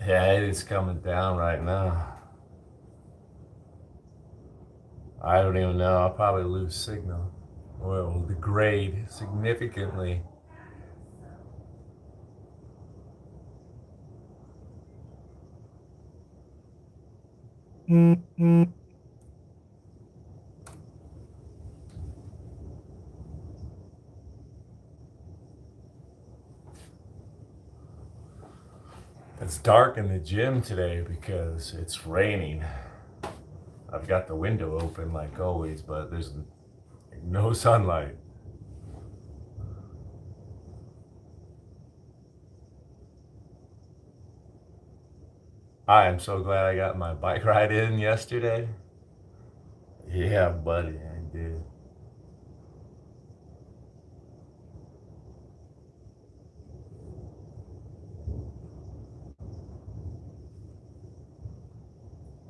Yeah, it is coming down right now. I don't even know. I'll probably lose signal or it will degrade significantly. It's dark in the gym today because it's raining. I've got the window open like always, but there's no sunlight. I am so glad I got my bike ride in yesterday. Yeah, buddy, I did.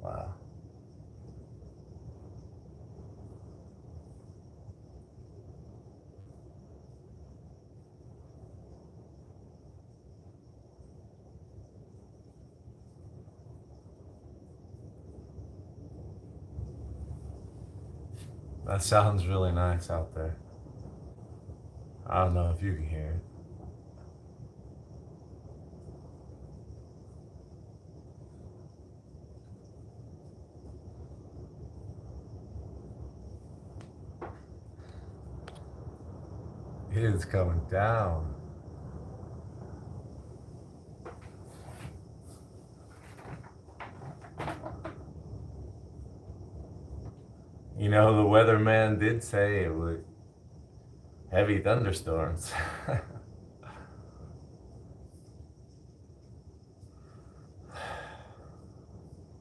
Wow. That sounds really nice out there. I don't know if you can hear it. It is coming down. You know, the weatherman did say it would heavy thunderstorms.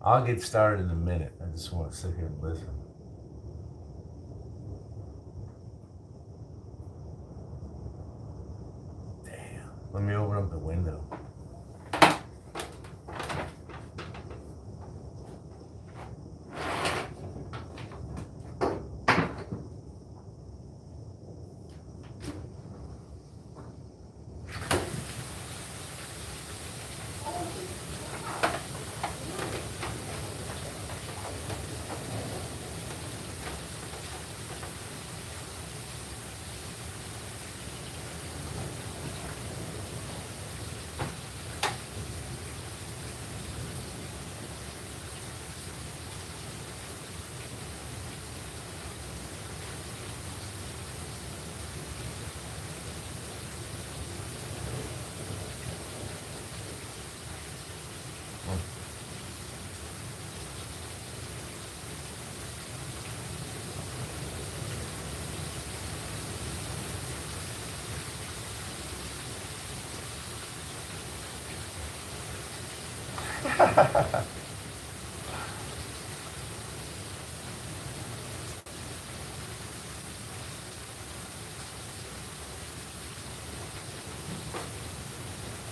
I'll get started in a minute. I just want to sit here and listen. Damn. Let me open up the window.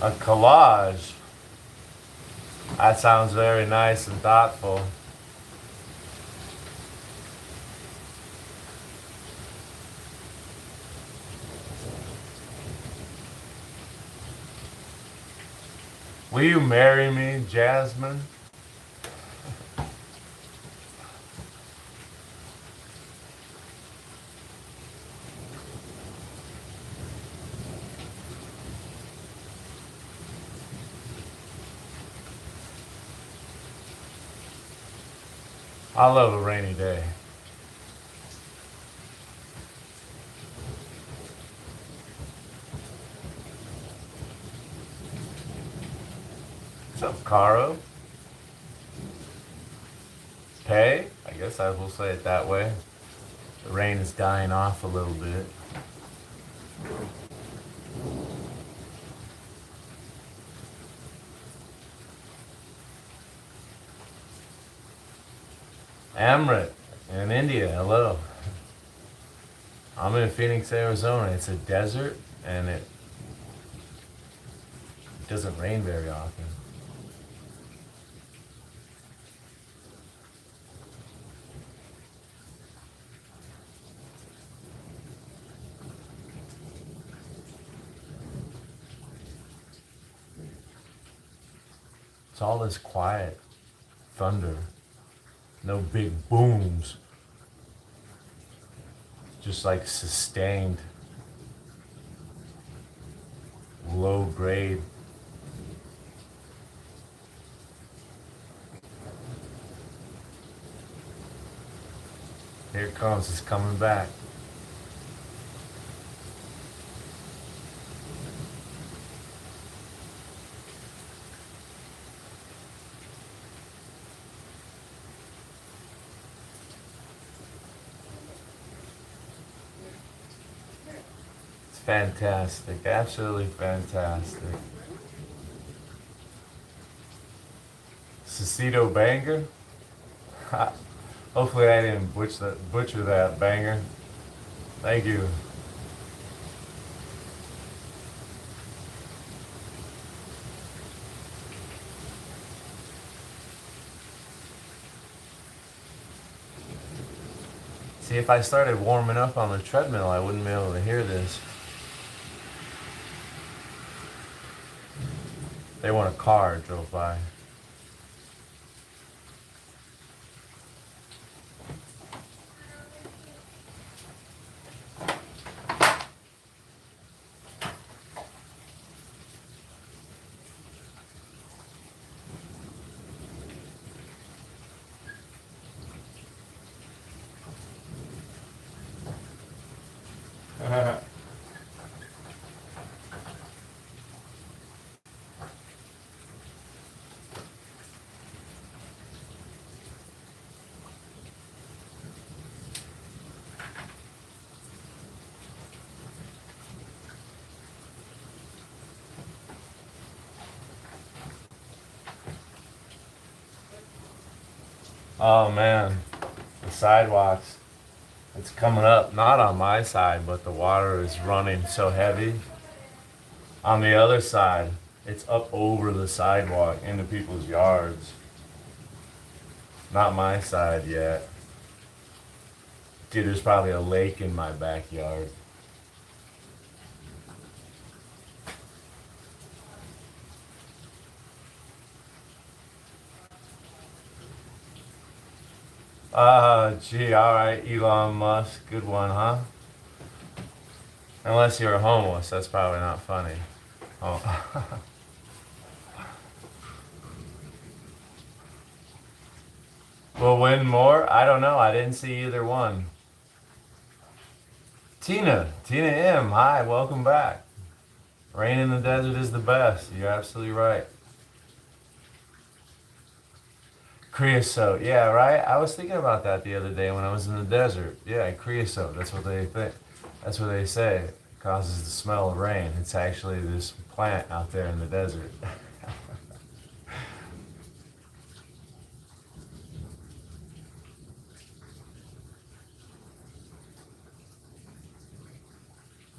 A collage. That sounds very nice and thoughtful. Will you marry me, Jasmine? I love a rainy day. What's up, Caro? Pay? I guess I will say it that way. The rain is dying off a little bit. Amrit in India, hello. I'm in Phoenix, Arizona. It's a desert and it doesn't rain very often. It's all this quiet thunder. No big booms. Just like sustained, low grade. Here it comes, it's coming back. It's fantastic, absolutely fantastic. Cecito Banger? Hopefully I didn't butcher that, Banger. Thank you. See, if I started warming up on the treadmill, I wouldn't be able to hear this. They want a car drove by. Oh man, the sidewalks. It's coming up, not on my side, but the water is running so heavy. On the other side, it's up over the sidewalk into people's yards. Not my side yet. Dude, there's probably a lake in my backyard. Gee, alright, Elon Musk. Good one, huh? Unless you're homeless, that's probably not funny. Oh. Will win more? I don't know. I didn't see either one. Tina M. Hi, welcome back. Rain in the desert is the best. You're absolutely right. Creosote, yeah, right. I was thinking about that the other day when I was in the desert. Yeah, creosote. That's what they think. That's what they say. It causes the smell of rain. It's actually this plant out there in the desert.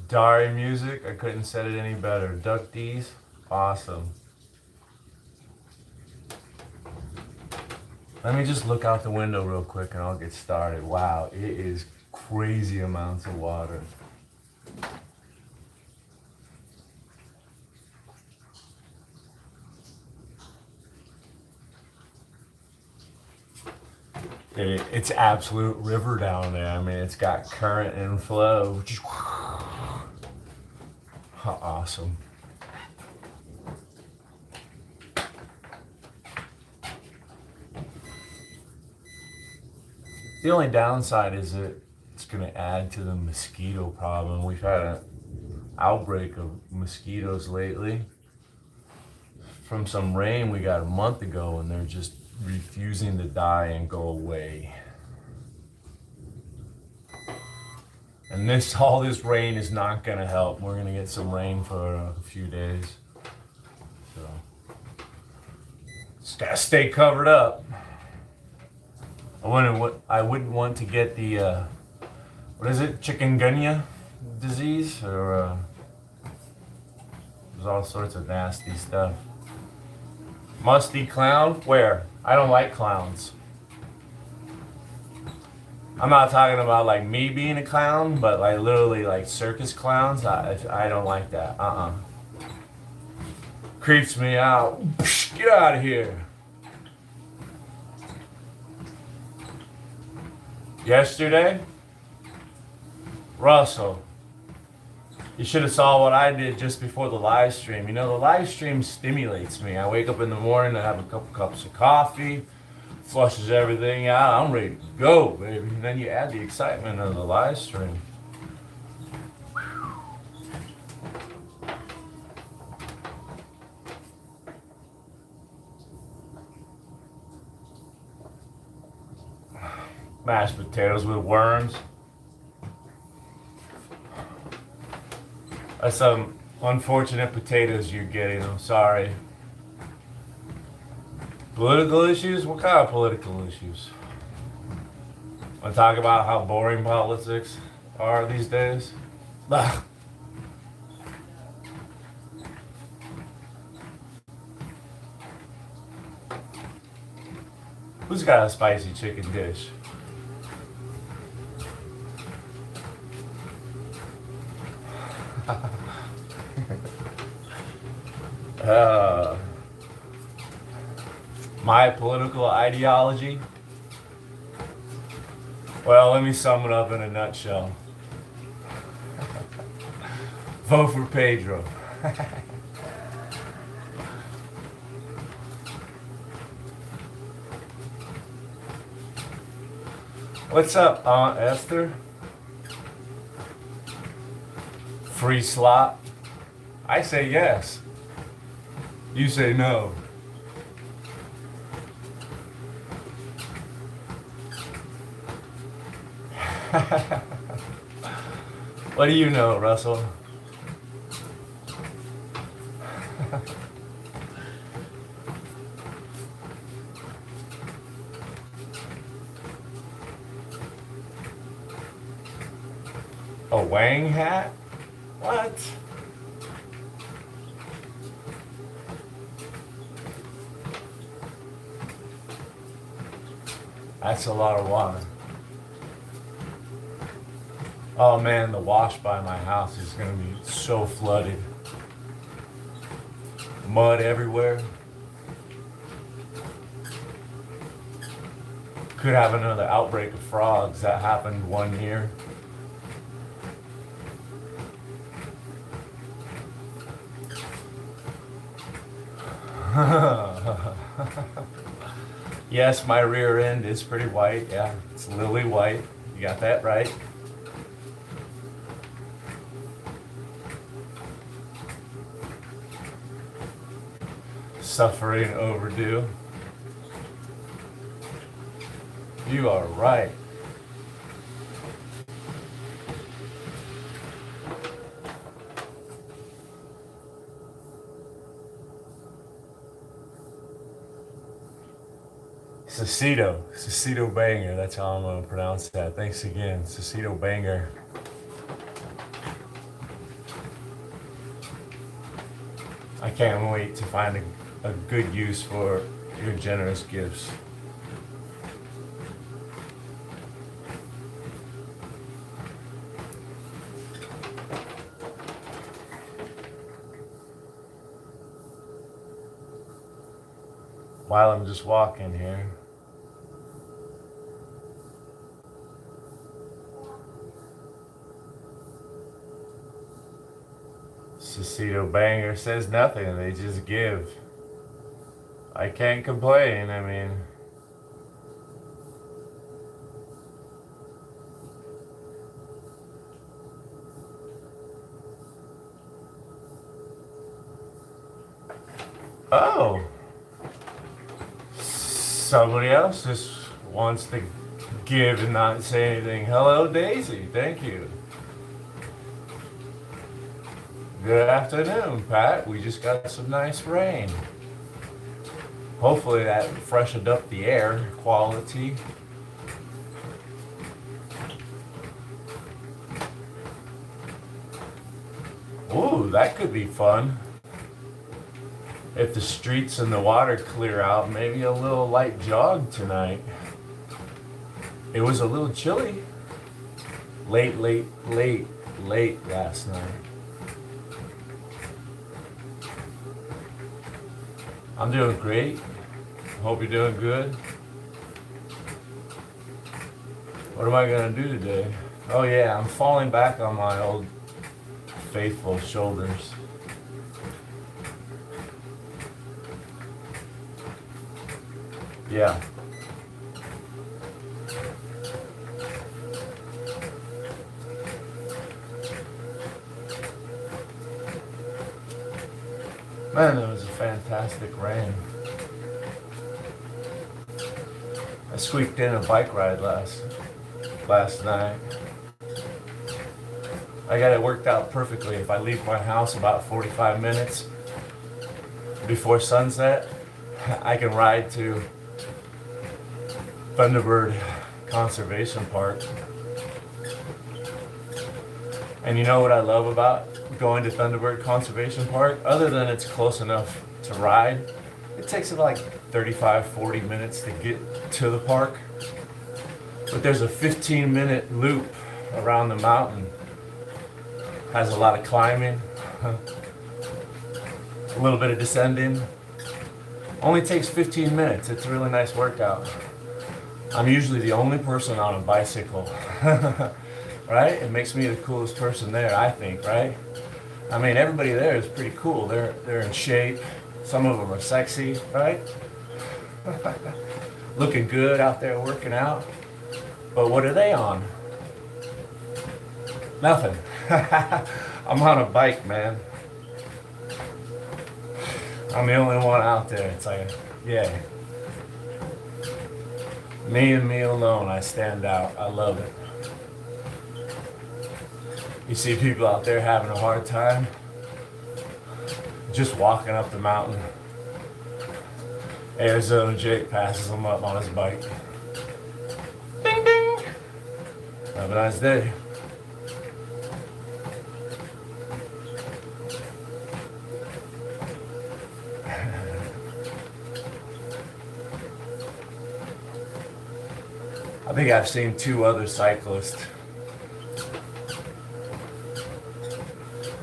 Dari music. I couldn't set it any better. Duck D's, awesome. Let me just look out the window real quick and I'll get started. Wow, it is crazy amounts of water. It's absolute river down there. I mean, it's got current and flow. How awesome. The only downside is that it's going to add to the mosquito problem. We've had an outbreak of mosquitoes lately from some rain we got a month ago, and they're just refusing to die and go away. And all this rain is not going to help. We're going to get some rain for a few days. So, just got to stay covered up. I wouldn't want to get the, what is it, chikungunya disease, or there's all sorts of nasty stuff. Musty clown? Where? I don't like clowns. I'm not talking about like me being a clown, but like literally like circus clowns. I don't like that. Creeps me out. Get out of here. Yesterday, Russell, you should have saw what I did just before the live stream. You know, the live stream stimulates me. I wake up in the morning, I have a couple cups of coffee, flushes everything out. I'm ready to go, baby. And then you add the excitement of the live stream. Mashed potatoes with worms. That's some unfortunate potatoes you're getting. I'm sorry. Political issues? What kind of political issues? Want to talk about how boring politics are these days? Ugh. Who's got a spicy chicken dish? My political ideology? Well, let me sum it up in a nutshell. Vote for Pedro. What's up, Aunt Esther? Free slot? I say yes. You say no. What do you know, Russell? A Wang hat? What? That's a lot of water. Oh man, the wash by my house is gonna be so flooded. Mud everywhere. Could have another outbreak of frogs. That happened one year. Yes, my rear end is pretty white. Yeah, it's lily white. You got that right. Suffering overdue. You are right. Cecito Banger, that's how I'm going to pronounce that. Thanks again, Cecito Banger. I can't wait to find a good use for your generous gifts. While I'm just walking here. Cecito Banger says nothing, they just give. I can't complain, I mean. Oh. Somebody else just wants to give and not say anything. Hello, Daisy. Thank you. Good afternoon, Pat. We just got some nice rain. Hopefully that freshened up the air quality. Ooh, that could be fun. If the streets and the water clear out, maybe a little light jog tonight. It was a little chilly. Late last night. I'm doing great. Hope you're doing good. What am I gonna do today? Oh yeah, I'm falling back on my old faithful shoulders. Yeah. Man, it was a fantastic rain. I squeaked in a bike ride last night. I got it worked out perfectly. If I leave my house about 45 minutes before sunset, I can ride to Thunderbird Conservation Park. And you know what I love about going to Thunderbird Conservation Park? Other than it's close enough to ride, it takes about like 35-40 minutes to get to the park. But there's a 15-minute loop around the mountain. Has a lot of climbing, a little bit of descending. Only takes 15 minutes. It's a really nice workout. I'm usually the only person on a bicycle, right? It makes me the coolest person there, I think, right? I mean, everybody there is pretty cool. They're in shape. Some of them are sexy, right? Looking good out there working out. But what are they on? Nothing. I'm on a bike, man. I'm the only one out there. It's like, yeah. Me and me alone, I stand out. I love it. You see people out there having a hard time just walking up the mountain. Arizona Jake passes them up on his bike. Ding ding! Have a nice day. I think I've seen 2 other cyclists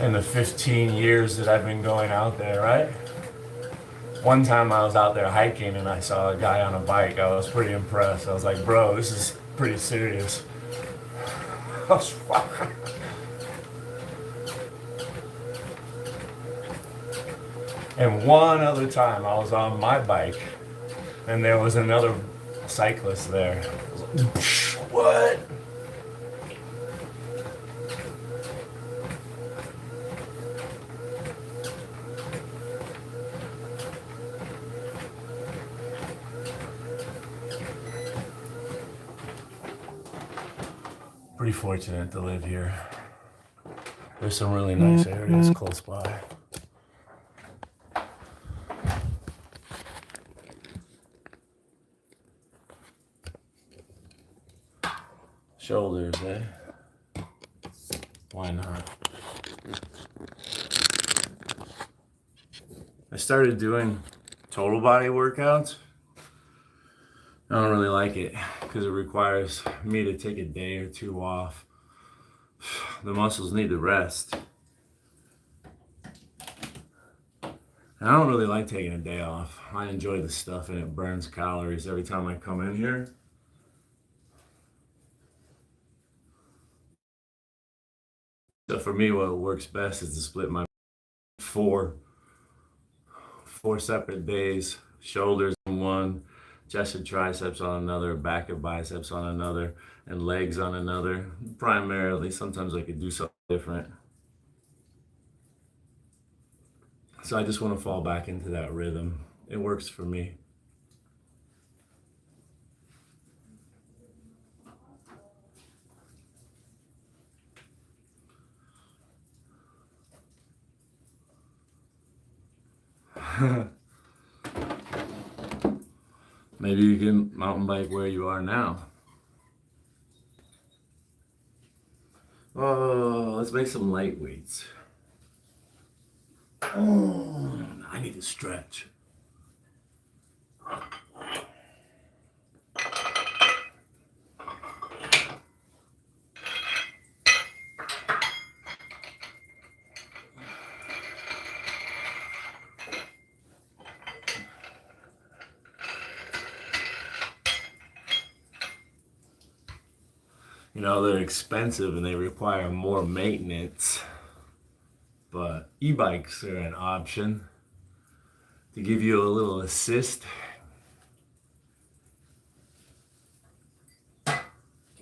in the 15 years that I've been going out there, right? One time I was out there hiking and I saw a guy on a bike. I was pretty impressed. I was like, bro, this is pretty serious. And one other time I was on my bike and there was another cyclist there. I was like, what? Pretty fortunate to live here. There's some really nice areas close by. Shoulders, eh? Why not? I started doing total body workouts. I don't really like it because it requires me to take a day or 2 off. The muscles need to rest. And I don't really like taking a day off. I enjoy the stuff and it burns calories every time I come in here. So for me, what works best is to split my four separate days, shoulders on one, chest and triceps on another, back and biceps on another, and legs on another. Primarily, sometimes I could do something different. So I just want to fall back into that rhythm. It works for me. Maybe you can mountain bike where you are now. Oh, let's make some light weights. Oh, I need to stretch. You know, they're expensive and they require more maintenance. But e-bikes are an option to give you a little assist.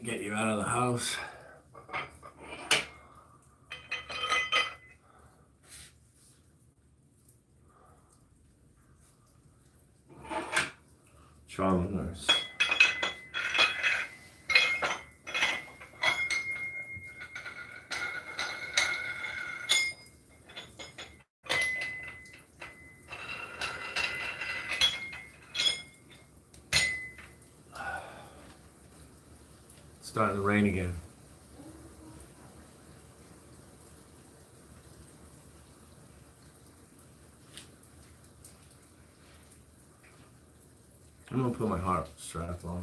Get you out of the house. Trauma nurse. It's starting to rain again. I'm gonna put my heart strap on.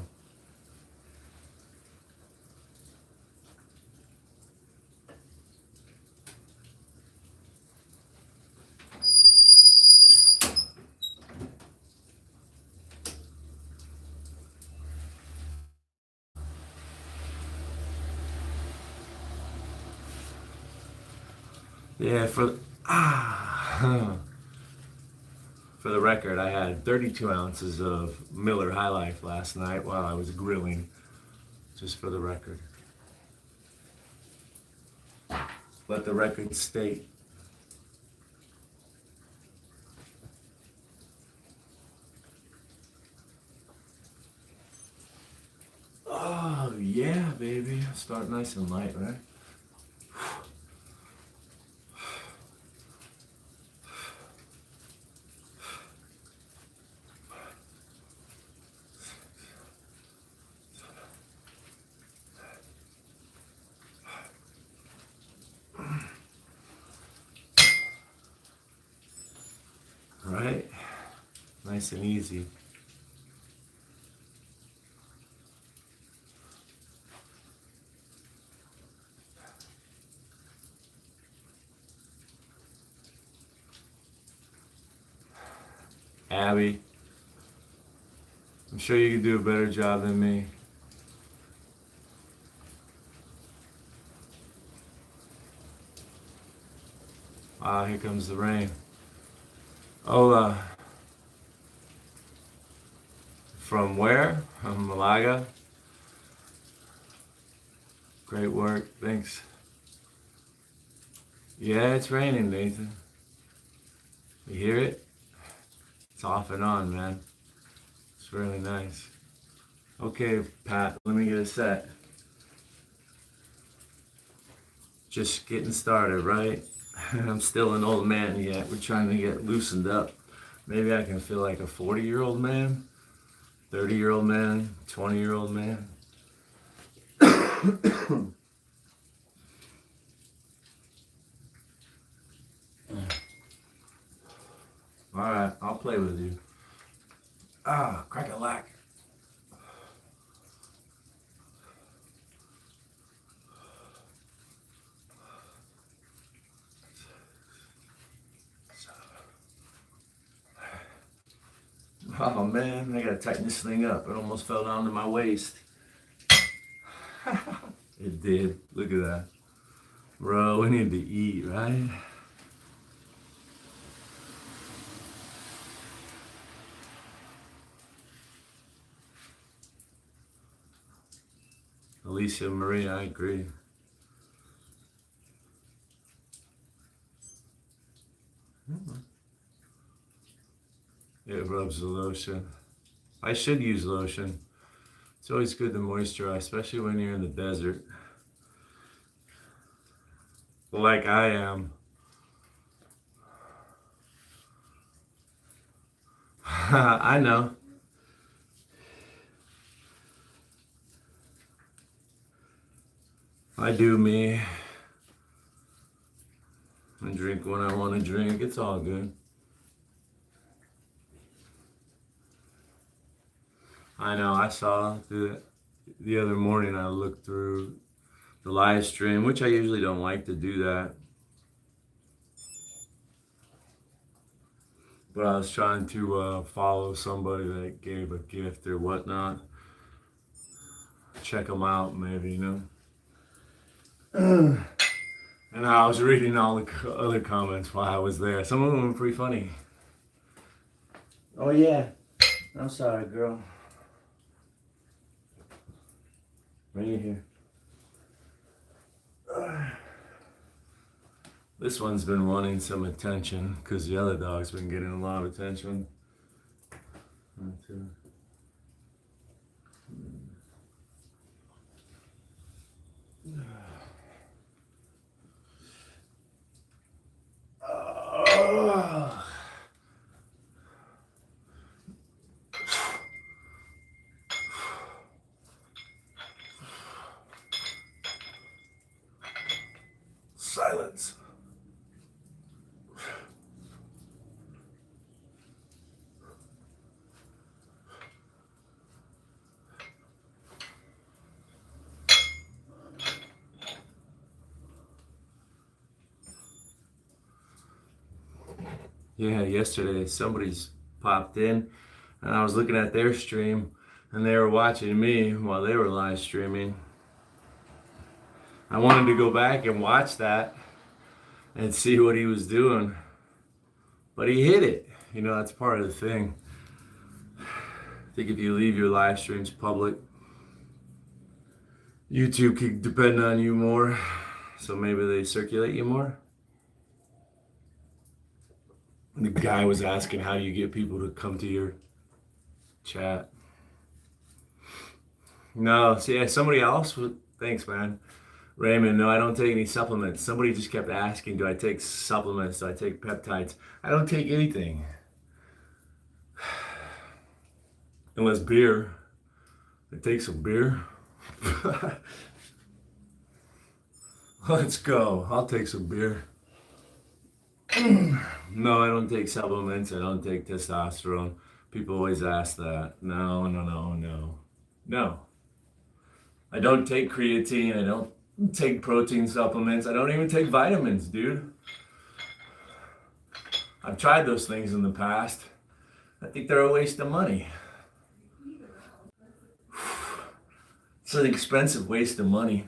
Yeah, for the record, I had 32 ounces of Miller High Life last night while I was grilling. Just for the record. Let the record state. Oh yeah, baby. Start nice and light, right? Right? Nice and easy. Abby, I'm sure you can do a better job than me. Ah, here comes the rain. Hola. From where? From Malaga. Great work, thanks. Yeah, it's raining, Nathan. You hear it? It's off and on, man. It's really nice. Okay, Pat, let me get a set. Just getting started, right? I'm still an old man yet. We're trying to get loosened up. Maybe I can feel like a 40-year-old man, 30-year-old man, 20-year-old man. All right, I'll play with you. Ah, crack a lack. Oh man, I gotta tighten this thing up. It almost fell down to my waist. It did. Look at that. Bro, we need to eat, right? Alicia Maria, I agree. It rubs the lotion. I should use lotion. It's always good to moisturize, especially when you're in the desert. Like I am. I know. I do me. I drink when I want to drink. It's all good. I know. I saw the other morning. I looked through the live stream, which I usually don't like to do that. But I was trying to follow somebody that gave a gift or whatnot. Check them out, maybe, you know. And I was reading all the other comments while I was there. Some of them were pretty funny. Oh yeah, I'm sorry, girl. Right here. This one's been wanting some attention because the other dog's been getting a lot of attention. Silence. Yeah, yesterday somebody's popped in and I was looking at their stream and they were watching me while they were live streaming. I wanted to go back and watch that and see what he was doing, but he hid it. You know, that's part of the thing. I think if you leave your live streams public, YouTube could depend on you more, so maybe they circulate you more. The guy was asking, how do you get people to come to your chat? No, see, somebody else was, thanks, man. Raymond, no, I don't take any supplements. Somebody just kept asking, do I take supplements? Do I take peptides? I don't take anything. Unless beer. I take some beer. Let's go. I'll take some beer. No, I don't take supplements. I don't take testosterone. People always ask that. No. No. I don't take creatine. I don't take protein supplements. I don't even take vitamins, dude. I've tried those things in the past. I think they're a waste of money. It's an expensive waste of money.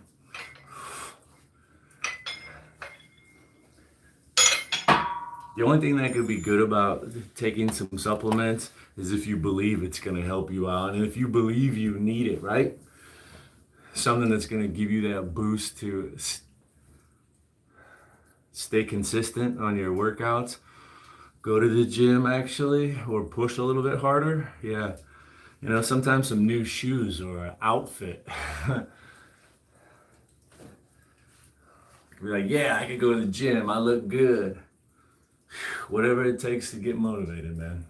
The only thing that could be good about taking some supplements is if you believe it's going to help you out. And if you believe you need it, right? Something that's going to give you that boost to stay consistent on your workouts. Go to the gym actually, or push a little bit harder. Yeah. You know, sometimes some new shoes or an outfit. Be like, yeah, I could go to the gym. I look good. Whatever it takes to get motivated, man.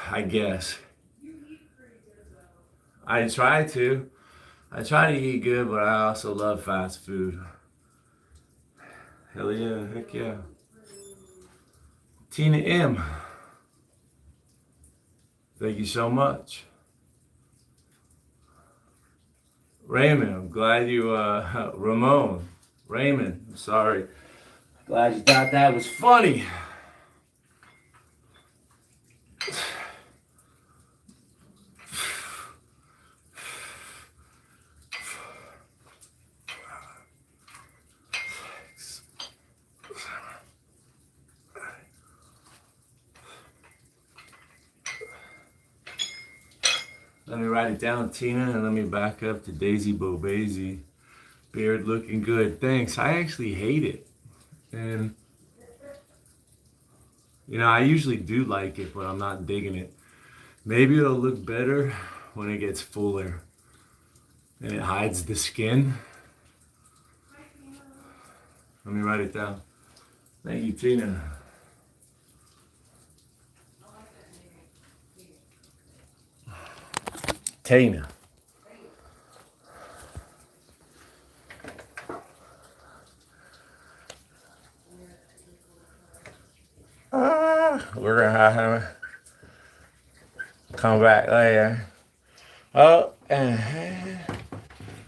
I guess. I try to eat good, but I also love fast food. Hell yeah, heck yeah. Tina M. Thank you so much. Raymond, I'm glad you, Ramon. Raymond, I'm sorry. Glad you thought that was funny. Let me write it down, Tina, and let me back up to Daisy Bobazy. Beard looking good. Thanks. I actually hate it. And, you know, I usually do like it, but I'm not digging it. Maybe it'll look better when it gets fuller and it hides the skin. Let me write it down. Thank you, Tina. Tina. We're gonna have him come back later. Oh,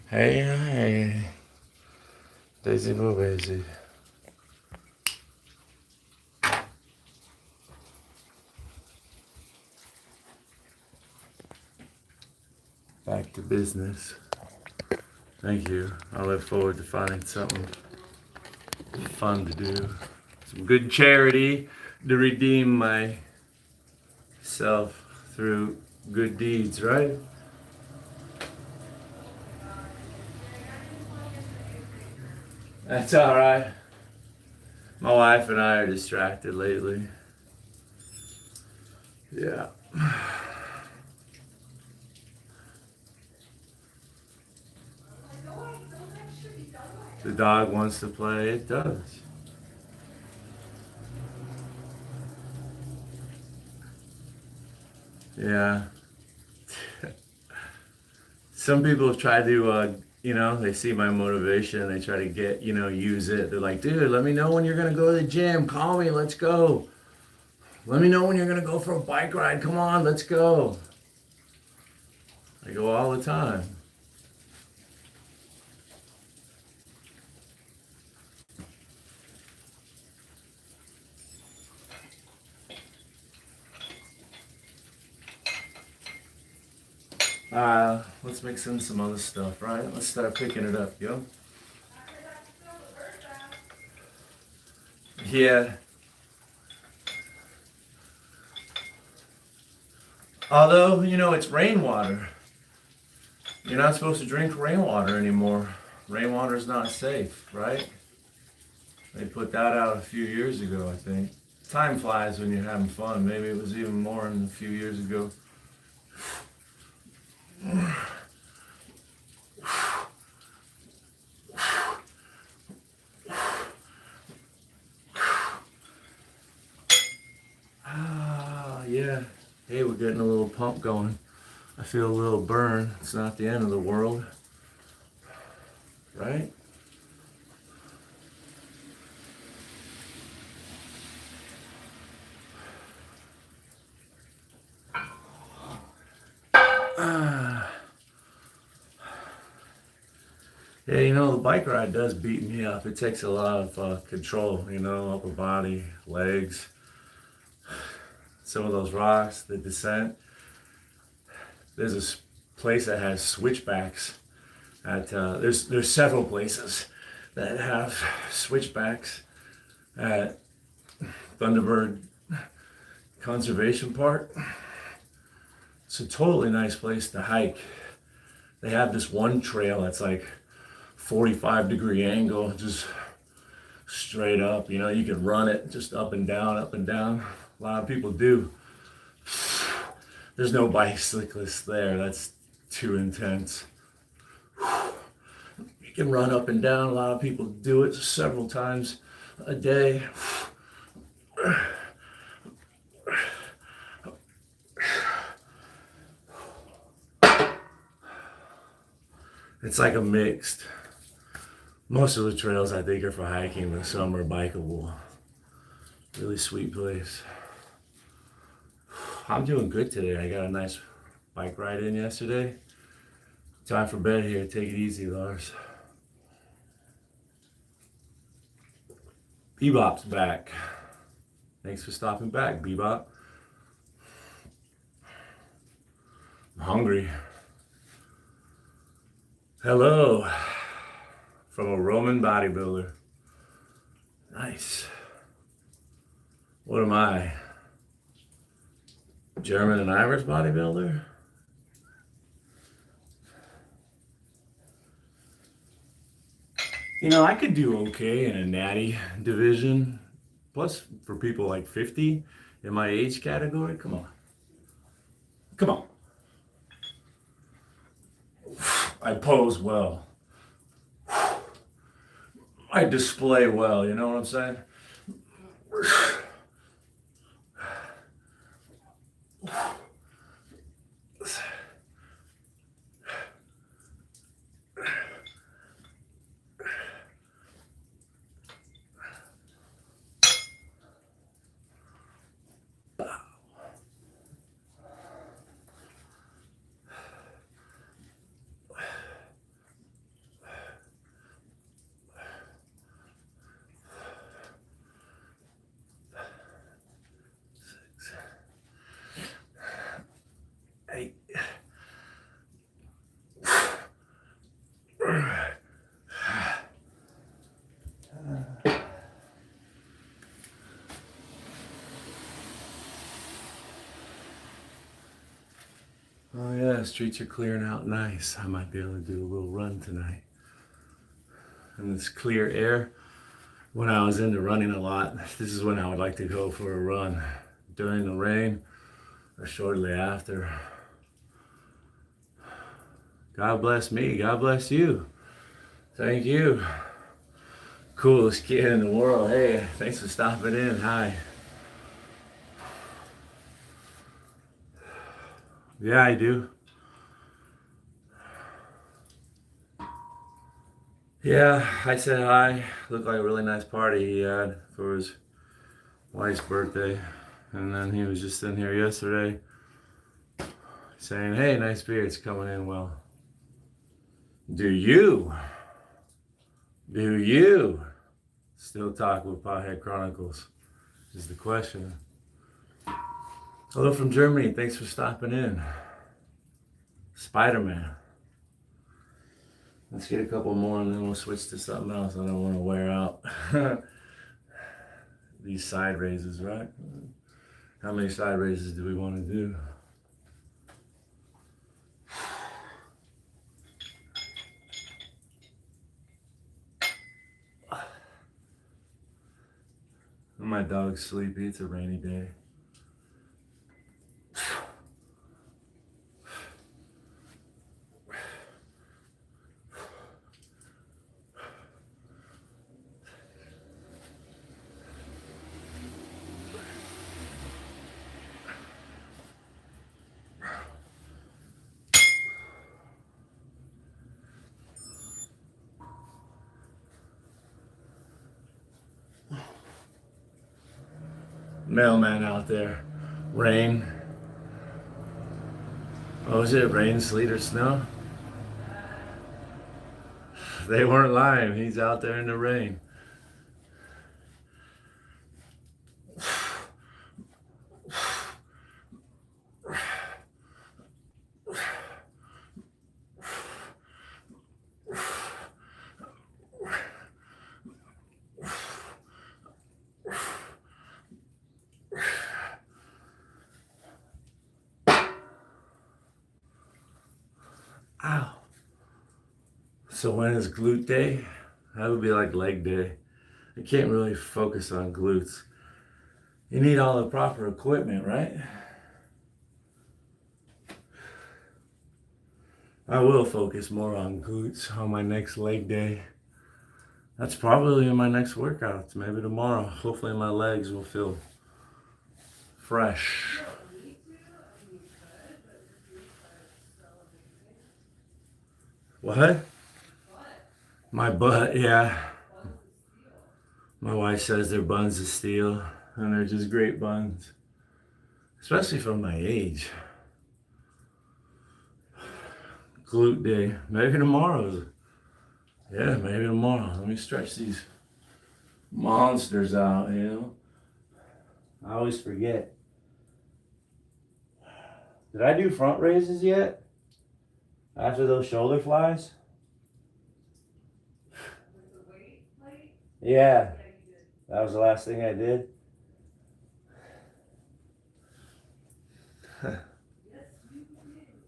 hey, Daisy Boo Daisy. Back to business. Thank you. I look forward to finding something fun to do. Some good charity to redeem myself through good deeds, right? That's all right. My wife and I are distracted lately. Yeah. The dog wants to play, it does. Yeah. Some people try to, they see my motivation, they try to get, use it. They're like, dude, let me know when you're going to go to the gym. Call me, let's go. Let me know when you're going to go for a bike ride. Come on, let's go. I go all the time. Let's mix in some other stuff, right? Let's start picking it up, yo. Yeah. Although, it's rainwater. You're not supposed to drink rainwater anymore. Rainwater is not safe, right? They put that out a few years ago, I think. Time flies when you're having fun. Maybe it was even more than a few years ago. Yeah. Hey, we're getting a little pump going. I feel a little burn. It's not the end of the world. Right? Yeah, the bike ride does beat me up. It takes a lot of control, upper body, legs. Some of those rocks, the descent. There's this place that has switchbacks. There's several places that have switchbacks at Thunderbird Conservation Park. It's a totally nice place to hike. They have this one trail that's like 45-degree angle, just straight up. You can run it just up and down, up and down. A lot of people do. There's no bicyclists there. That's too intense. You can run up and down. A lot of people do it several times a day. It's like a mixed. Most of the trails I think are for hiking, but some are bikeable. Really sweet place. I'm doing good today. I got a nice bike ride in yesterday. Time for bed here. Take it easy, Lars. Bebop's back. Thanks for stopping back, Bebop. I'm hungry. Hello from a Roman bodybuilder. Nice. What am I? German and Irish bodybuilder? I could do okay in a natty division. Plus, for people like 50 in my age category, come on. Come on. I pose well. I display well, you know what I'm saying? Yeah, streets are clearing out nice. I might be able to do a little run tonight. And this clear air. When I was into running a lot, this is when I would like to go for a run. During the rain or shortly after. God bless me. God bless you. Thank you. Coolest kid in the world. Hey, thanks for stopping in. Hi. Yeah, I do. Yeah, I said hi. Looked like a really nice party he had for his wife's birthday. And then he was just in here yesterday saying, hey, nice beer, it's coming in well. Do you still talk with Pothead Chronicles? Is the question. Hello from Germany, thanks for stopping in. Spider-Man. Let's get a couple more and then we'll switch to something else. I don't want to wear out these side raises, right? How many side raises do we want to do? My dog's sleepy, it's a rainy day. Mailman out there. Rain. What was it? Rain, sleet, or snow? They weren't lying. He's out there in the rain. Ow. So when is glute day? That would be like leg day. I can't really focus on glutes. You need all the proper equipment, right? I will focus more on glutes on my next leg day. That's probably in my next workouts, maybe tomorrow. Hopefully my legs will feel fresh. What? My butt, yeah. My wife says they're buns of steel, and they're just great buns. Especially for my age. Glute day. Maybe tomorrow. Yeah, maybe tomorrow. Let me stretch these monsters out, you know? I always forget. Did I do front raises yet? After those shoulder flies? Yeah. That was the last thing I did.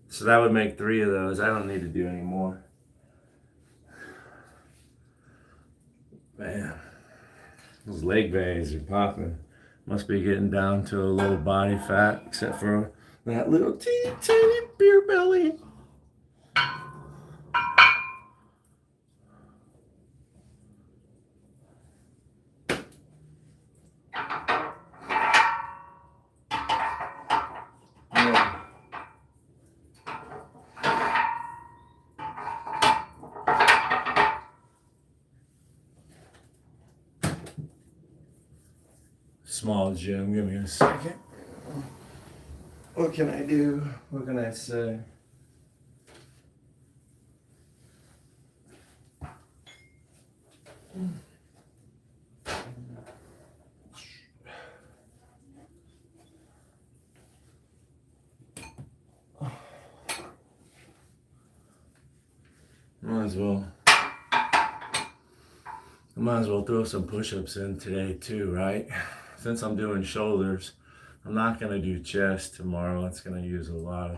So that would make 3 of those. I don't need to do any more. Man, those leg bags are popping. Must be getting down to a low body fat, except for that little teeny tiny beer belly. Small gym, give me a second. What can I do? What can I say? I might as well throw some push-ups in today too, right? Since I'm doing shoulders, I'm not gonna do chest tomorrow. It's gonna use a lot of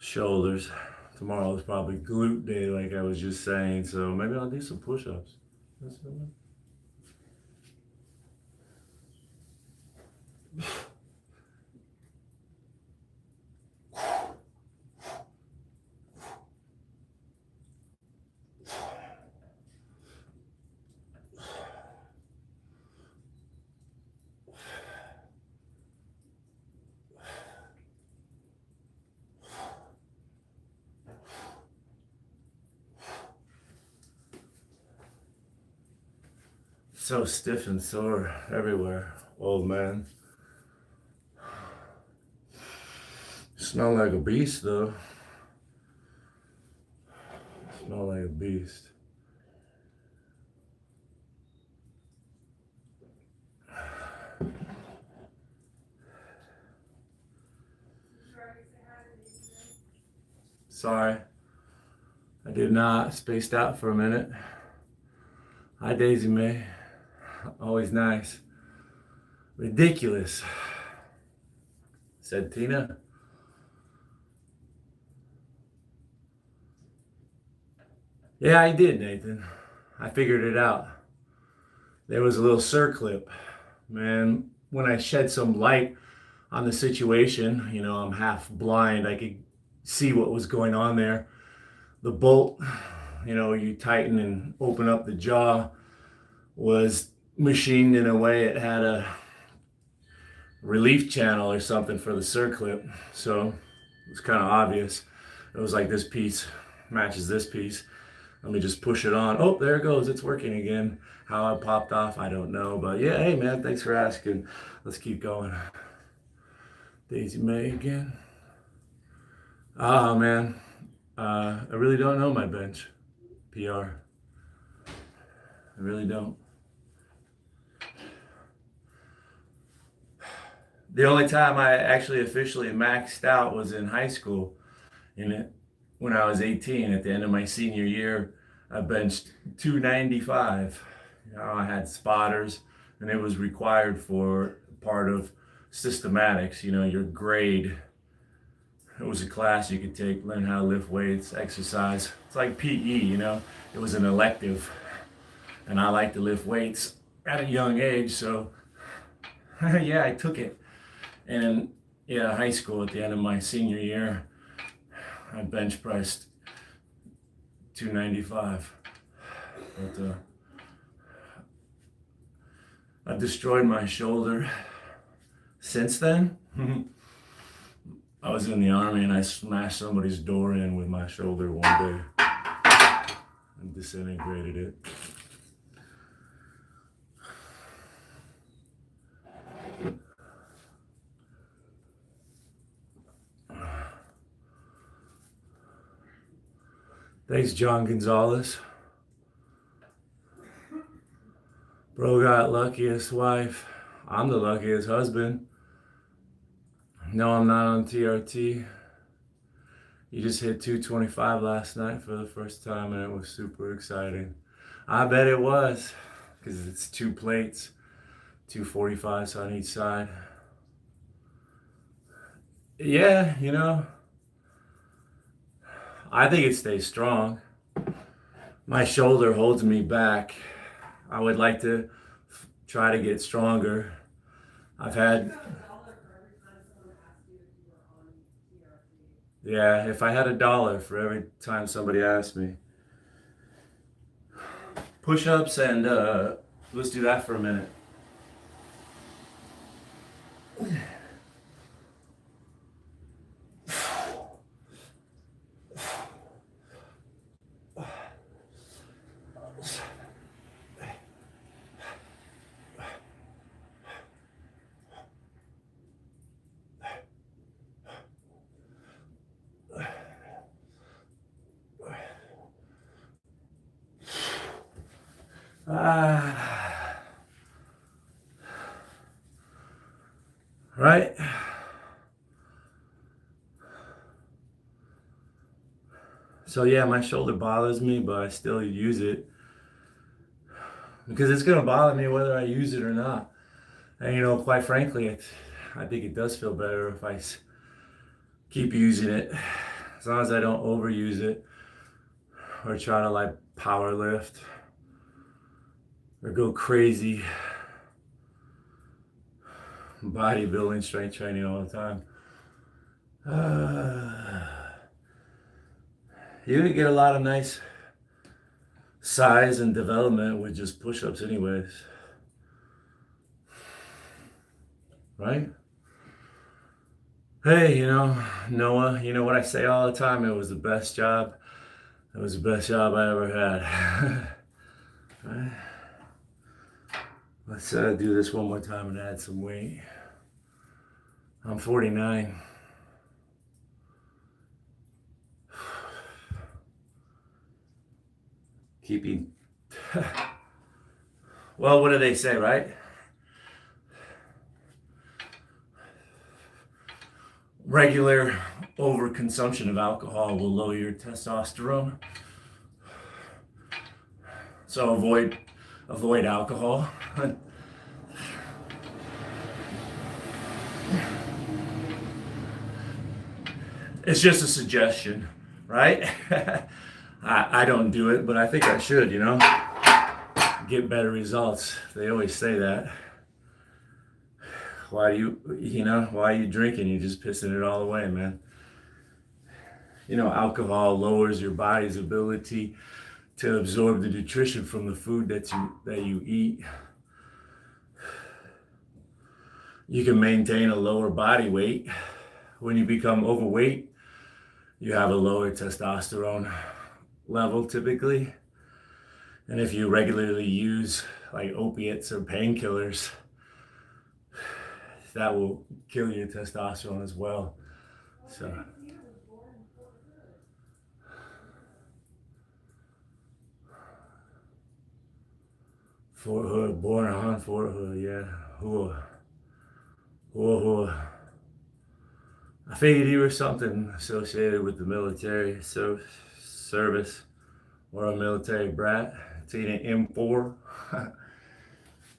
shoulders. Tomorrow is probably glute day, like I was just saying. So maybe I'll do some push-ups. So stiff and sore everywhere, old man. Smell like a beast though. Smell like a beast. Sorry, I did not. Spaced out for a minute. Hi Daisy May. Always nice. Ridiculous, said Tina. Yeah, I did, Nathan. I figured it out. There was a little circlip. Man, when I shed some light on the situation, I'm half blind. I could see what was going on there. The bolt, you tighten and open up the jaw, was machined in a way it had a relief channel or something for the circlip. So it's kind of obvious. It was like this piece matches this piece. Let me just push it on. Oh, there it goes. It's working again. How it popped off, I don't know. But yeah, hey man, thanks for asking. Let's keep going. Daisy May again. Man. I really don't know my bench PR. I really don't. The only time I actually officially maxed out was in high school. When I was 18, at the end of my senior year, I benched 295. I had spotters, and it was required for part of systematics, your grade. It was a class you could take, learn how to lift weights, exercise. It's like PE, it was an elective. And I like to lift weights at a young age, so yeah, I took it. And yeah, high school, at the end of my senior year, I bench pressed 295. But I've destroyed my shoulder since then. I was in the Army and I smashed somebody's door in with my shoulder one day and disintegrated it. Thanks, John Gonzalez. Bro got luckiest wife. I'm the luckiest husband. No, I'm not on TRT. You just hit 225 last night for the first time and it was super exciting. I bet it was, because it's 2 plates, 245s on each side. Yeah, I think it stays strong. My shoulder holds me back. I would like to try to get stronger. Yeah, if I had $1 for every time somebody asked me. Push-ups and let's do that for a minute. Right? So yeah, my shoulder bothers me, but I still use it because it's gonna bother me whether I use it or not. And quite frankly, I think it does feel better if I keep using it. as long as I don't overuse it or try to like power lift or go crazy bodybuilding, strength training all the time. You can get a lot of nice size and development with just push-ups anyways, right? Hey, Noah, you know what I say all the time? It was the best job. It was the best job I ever had. Right? Let's do this one more time and add some weight. I'm 49. Keeping, well, what do they say, right? Regular overconsumption of alcohol will lower your testosterone. So avoid alcohol. It's just a suggestion, right? I don't do it, but I think I should, get better results. They always say that. Why are you drinking? You're just pissing it all away, man. Alcohol lowers your body's ability to absorb the nutrition from the food that you eat. You can maintain a lower body weight. When you become overweight, you have a lower testosterone level typically. And if you regularly use like opiates or painkillers, that will kill your testosterone as well. So Fort Hood, born on Fort Hood, yeah. I figured you were something associated with the military service or a military brat. Taking an M4.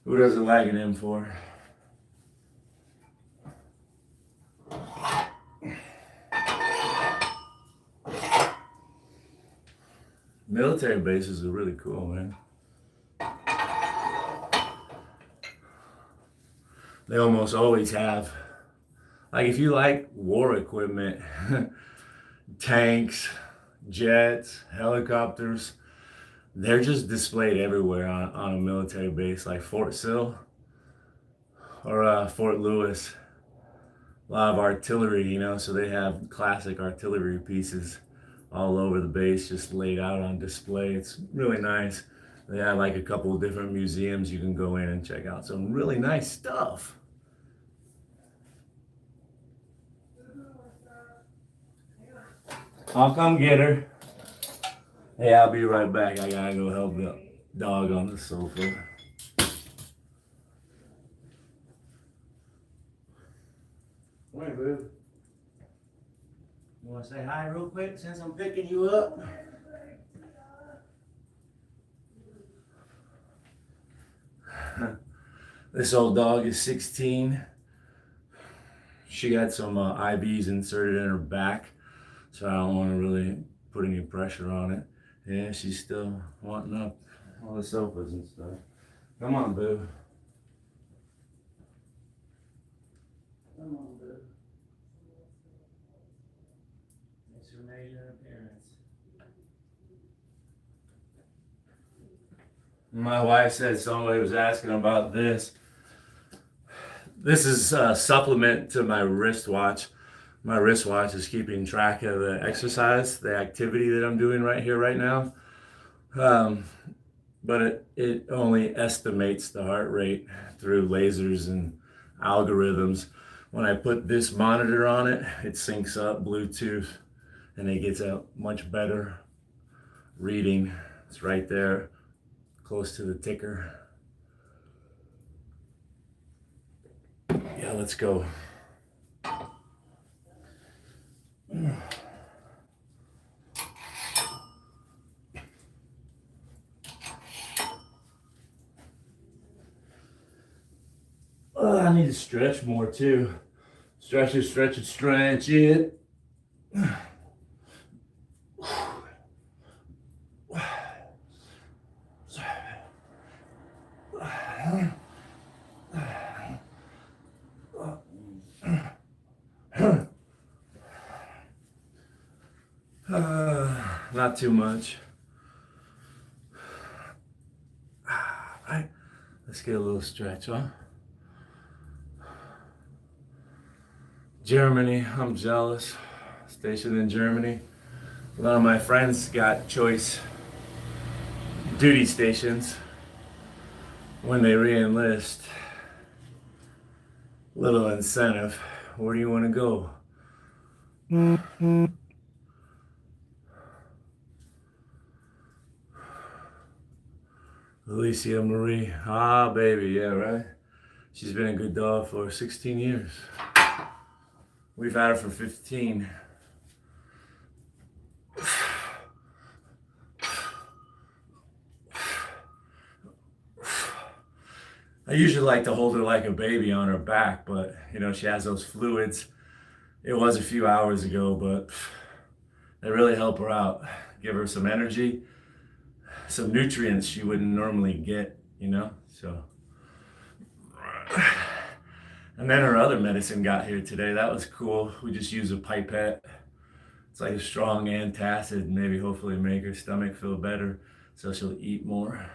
Who doesn't like an M4? Military bases are really cool, man. They almost always have, like if you like war equipment, tanks, jets, helicopters, they're just displayed everywhere on a military base, like Fort Sill or Fort Lewis. A lot of artillery, so they have classic artillery pieces all over the base, just laid out on display. It's really nice. They have like a couple of different museums you can go in and check out some really nice stuff. I'll come get her. Hey, I'll be right back. I gotta go help the dog on the sofa. Come here, boo. You wanna say hi real quick since I'm picking you up? This old dog is 16. She got some IVs inserted in her back, so I don't want to really put any pressure on it. Yeah, she's still wanting up all the sofas and stuff. Come on, boo. Come on, boo. Thanks for making your appearance. My wife said somebody was asking about this. This is a supplement to my wristwatch. My wristwatch is keeping track of the exercise, the activity that I'm doing right here, right now. But it only estimates the heart rate through lasers and algorithms. When I put this monitor on it, it syncs up Bluetooth and it gets a much better reading. It's right there, close to the ticker. Yeah, let's go. I need to stretch more too. Stretch it, stretch it, stretch it. not too much. Right, let's get a little stretch, huh? Germany, I'm jealous. Stationed in Germany. A lot of my friends got choice duty stations when they re-enlist. Little incentive. Where do you want to go? Alicia Marie. Ah, baby, yeah, right? She's been a good dog for 16 years. We've had her for 15. I usually like to hold her like a baby on her back, but you know, she has those fluids. It was a few hours ago, but they really help her out. Give her some energy, some nutrients she wouldn't normally get, you know? So, and then her other medicine got here today. That was cool. We just use a pipette. It's like a strong antacid, maybe hopefully make her stomach feel better so she'll eat more.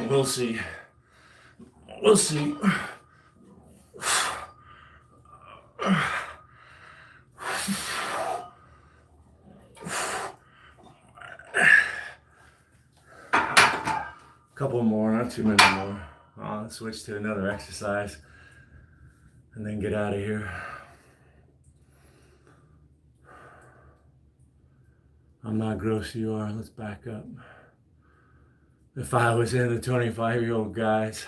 We'll see. We'll see. Couple more, not too many more. I'll switch to another exercise and then get out of here. I'm not gross, you are. Let's back up. If I was in the 25-year-old guys,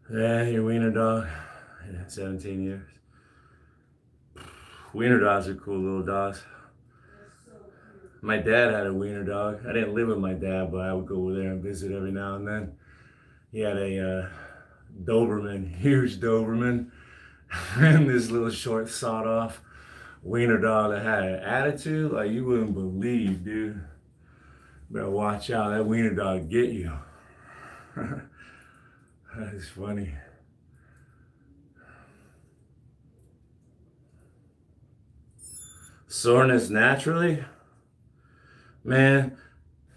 yeah, your wiener dog, yeah, 17 years. Wiener dogs are cool little dogs. My dad had a wiener dog. I didn't live with my dad, but I would go over there and visit every now and then. He had a Doberman, huge Doberman, and this little short sawed-off wiener dog that had an attitude like you wouldn't believe, dude. Better watch out, that wiener dog get you. That is funny. Soreness naturally? Man,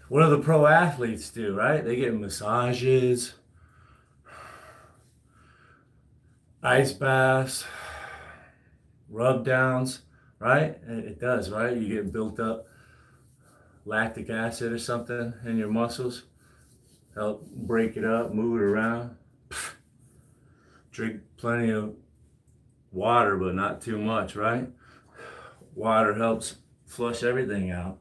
what do the pro athletes do, right? They get massages, ice baths, rub downs, right? It does, right? You get built up lactic acid or something in your muscles. Help break it up, move it around. Drink plenty of water, but not too much, right? Water helps flush everything out.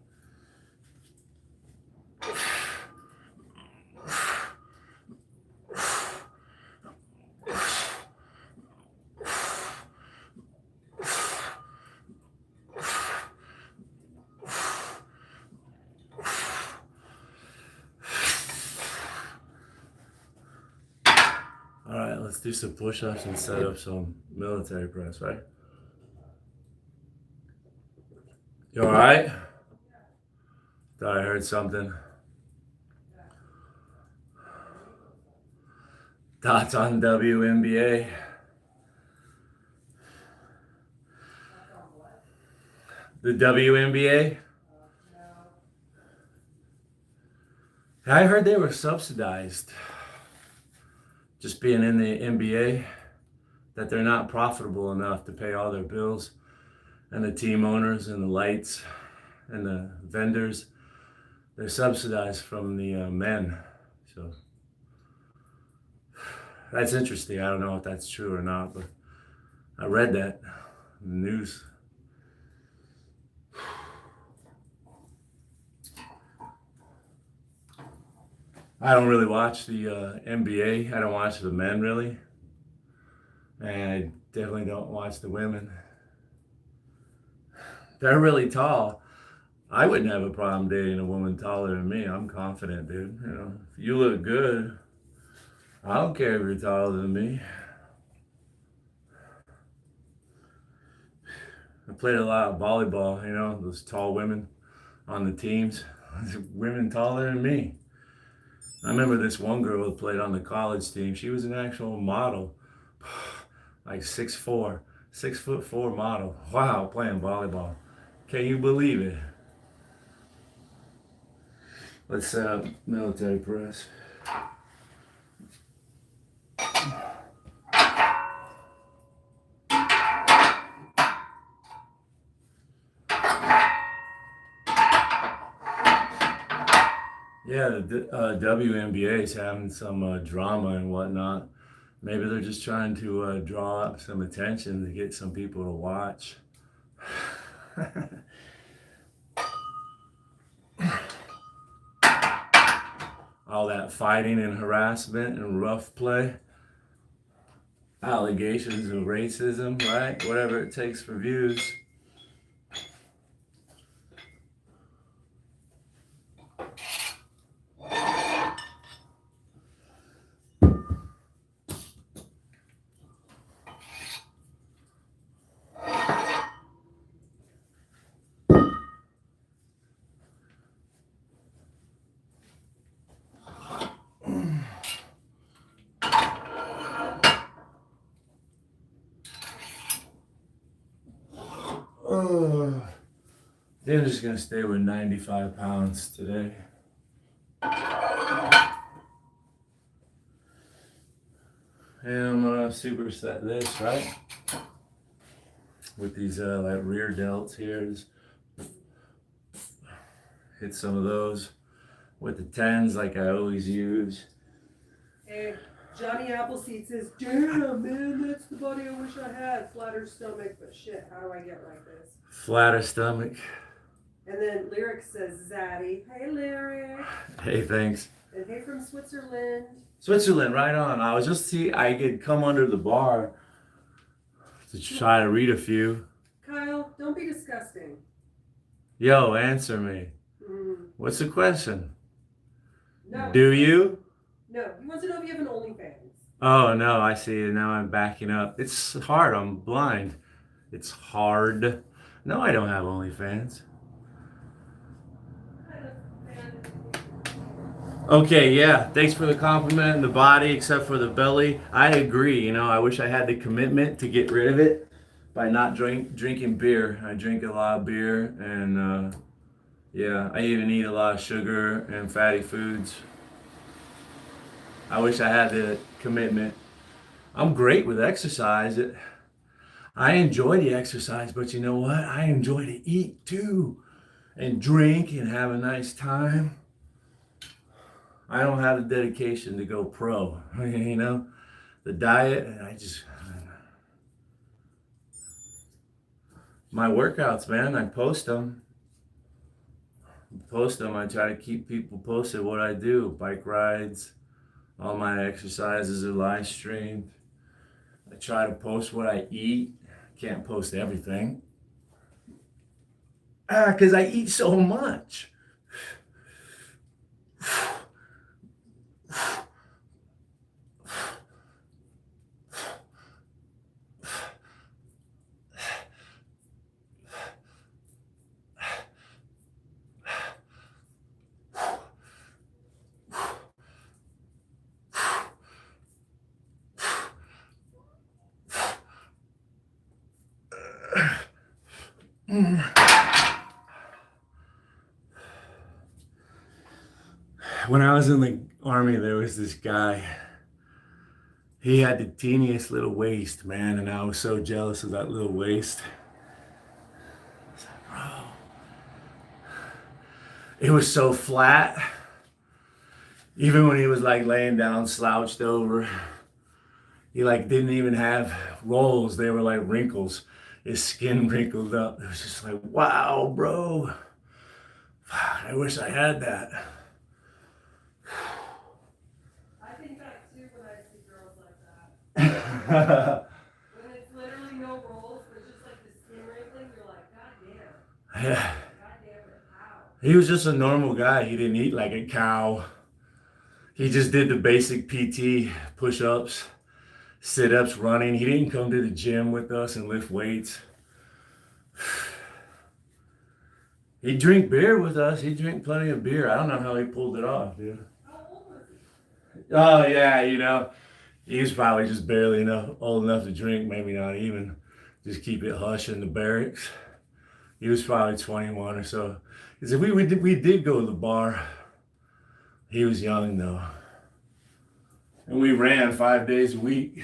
All right, let's do some push-ups and set up some military press, right? You all right? Thought I heard something. Thoughts on WNBA? The WNBA? I heard they were subsidized. Just being in the NBA, that they're not profitable enough to pay all their bills, and the team owners and the lights and the vendors, they're subsidized from the men. So that's interesting. I don't know if that's true or not, but I read that in the news. I don't really watch the NBA. I don't watch the men really. And I definitely don't watch the women. They're really tall. I wouldn't have a problem dating a woman taller than me. I'm confident, dude. You know, if you look good, I don't care if you're taller than me. I played a lot of volleyball, you know, those tall women. on the teams. Women taller than me. I remember this one girl who played on the college team. She was an actual model, like 6'4", 6'4" model. Wow, playing volleyball. Can you believe it? Let's set up military press. Yeah, the WNBA is having some drama and whatnot. Maybe they're just trying to draw up some attention to get some people to watch. All that fighting and harassment and rough play. Allegations of racism, right? Whatever it takes for views. Then I'm just gonna stay with 95 pounds today. And I'm gonna superset this, right? With these like rear delts here. Just hit some of those with the 10s like I always use. Hey, Johnny Appleseed says, damn man, that's the body I wish I had. Flatter stomach, but shit, how do I get like this? Flatter stomach. And then Lyric says, Zaddy. Hey, Lyric. Hey, thanks. And hey from Switzerland. Switzerland, right on. I was just I could come under the bar to try to read a few. Kyle, don't be disgusting. Yo, answer me. What's the question? No. Do you? No, he wants to know if you have an OnlyFans. Oh, no, I see. Now I'm backing up. It's hard. I'm blind. It's hard. No, I don't have OnlyFans. Okay, yeah. Thanks for the compliment and the body, except for the belly. I agree. You know, I wish I had the commitment to get rid of it by not drinking beer. I drink a lot of beer, and yeah, I even eat a lot of sugar and fatty foods. I wish I had the commitment. I'm great with exercise. I enjoy the exercise, but you know what? I enjoy to eat too, and drink and have a nice time. I don't have the dedication to go pro, you know, the diet, and my workouts, man, I post them. I try to keep people posted what I do, bike rides, all my exercises are live streamed. I try to post what I eat. Can't post everything. Because I eat so much. When I was in the army, there was this guy. He had the teeniest little waist, man, and I was so jealous of that little waist. I was like, bro. It was so flat. Even when he was like laying down, slouched over, he like didn't even have rolls. They were like wrinkles. His skin wrinkled up. It was just like, wow, bro. I wish I had that. I think that too when I see girls like that. When it's literally no rolls, but just like the skin wrinkling, you're like, God damn. Yeah. God damn it, how? He was just a normal guy. He didn't eat like a cow. He just did the basic PT, push-ups, sit-ups, running. He didn't come to the gym with us and lift weights. He'd drink beer with us. He'd drink plenty of beer. I don't know how he pulled it off, dude. How old was he? Oh, yeah, you know, he was probably just barely old enough to drink, maybe not even. Just keep it hush in the barracks. He was probably 21 or so. Because we did go to the bar. He was young, though. And we ran 5 days a week.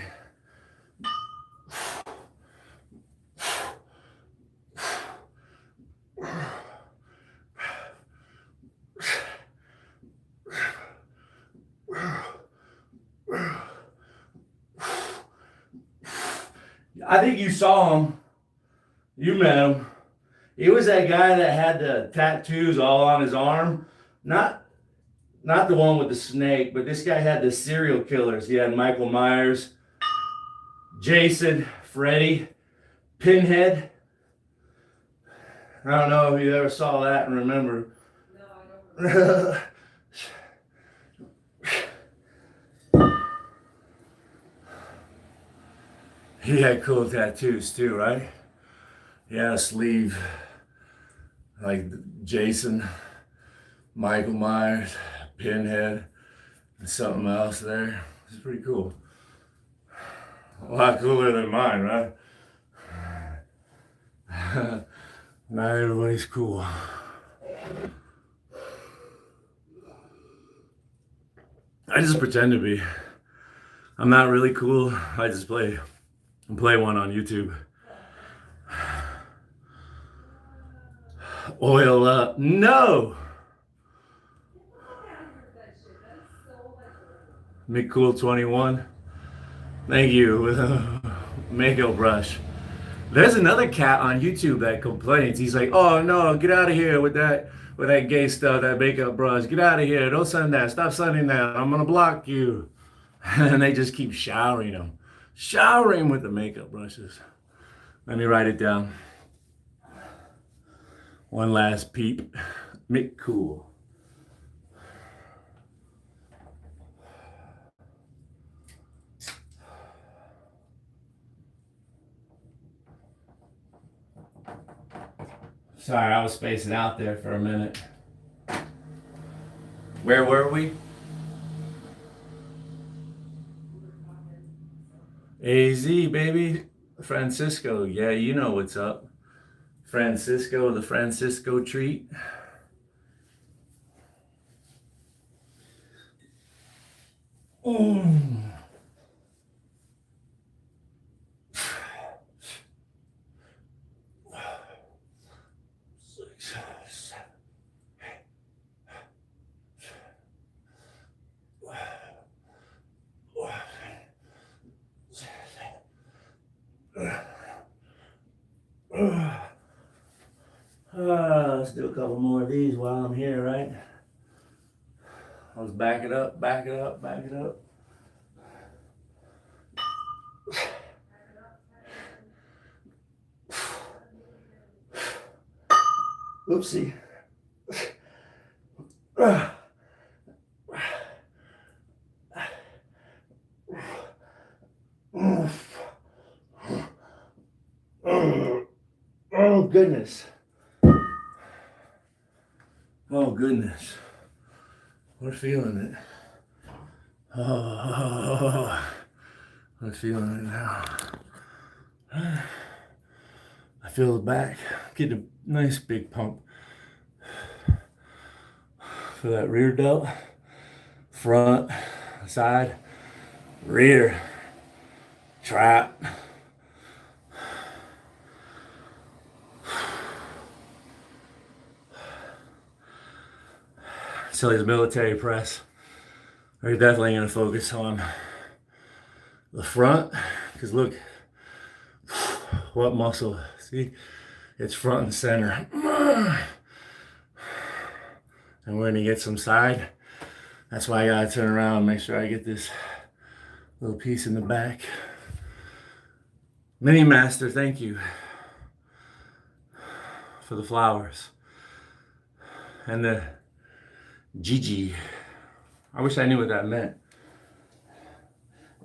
I think you saw him. You met him. He was that guy that had the tattoos all on his arm. Not the one with the snake, but this guy had the serial killers. He had Michael Myers, Jason, Freddy, Pinhead. I don't know if you ever saw that and remember. No, I don't remember. He had cool tattoos too, right? He had a sleeve like Jason, Michael Myers, Pinhead, and something else there. It's pretty cool. A lot cooler than mine, right? Not everybody's cool. I just pretend to be. I'm not really cool. I just play one on YouTube. Oil up. No! McCool21. Thank you. With a makeup brush. There's another cat on YouTube that complains. He's like, oh no, get out of here with that gay stuff, that makeup brush. Get out of here. Don't send that. Stop sending that. I'm gonna block you. And they just keep showering him. Showering with the makeup brushes. Let me write it down. One last peep. McCool. Sorry, I was spacing out there for a minute. Where were we? AZ, baby. Francisco. Yeah, you know what's up. Francisco, the Francisco treat. Mm. Let's do a couple more of these while I'm here, right? Let's back it up, back it up, back it up. Oopsie. Oh, goodness. Oh, goodness. We're feeling it. Oh, we're feeling it now. I feel the back. Get a nice big pump. Feel that rear delt. Front, side, rear, trap. So his military press. We're definitely going to focus on the front, because look, what muscle, see, it's front and center. And we're going to get some side. That's why I got to turn around and make sure I get this little piece in the back. Mini Master, thank you for the flowers. And the Gigi. I wish I knew what that meant.